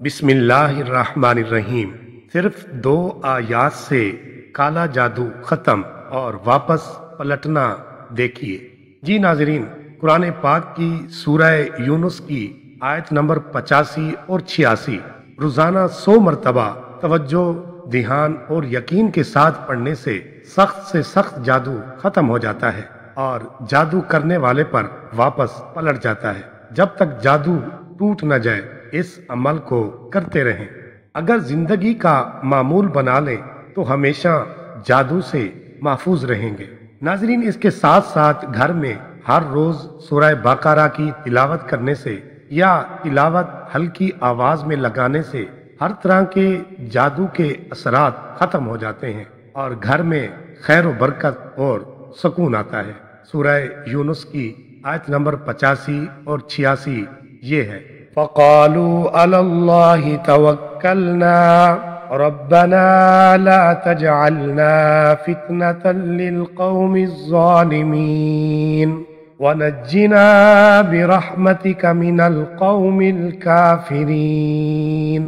बिस्मिल्लाहिर्रहमानिर्रहीम। सिर्फ 2 आयात से काला जादू ख़त्म और वापस पलटना देखिए। जी नाज़रीन, कुरान पाक की सूरह यूनुस की आयत नंबर 85 और 86 रोज़ाना 100 मरतबा तवज्जो, ध्यान और यकीन के साथ पढ़ने से सख्त जादू ख़त्म हो जाता है और जादू करने वाले पर वापस पलट जाता है। जब तक जादू टूट न जाए इस अमल को करते रहें। अगर जिंदगी का मामूल बना लें तो हमेशा जादू से महफूज रहेंगे। नाजरीन, इसके साथ साथ घर में हर रोज सूरह बकरा की तिलावत करने से या तिलावत हल्की आवाज में लगाने से हर तरह के जादू के असरात खत्म हो जाते हैं और घर में खैर व बरकत और सुकून आता है। सूरह यूनुस की आयत नंबर 85 और 86 ये है, फ़क़ालू अलल्लाहि तवक्कलना रब्बना ला तजअलना फितनतन लिलक़ौमिज़ ज़ालिमीन वनज्जिना बिरहमतिका मिनल क़ौमिल काफ़िरीन।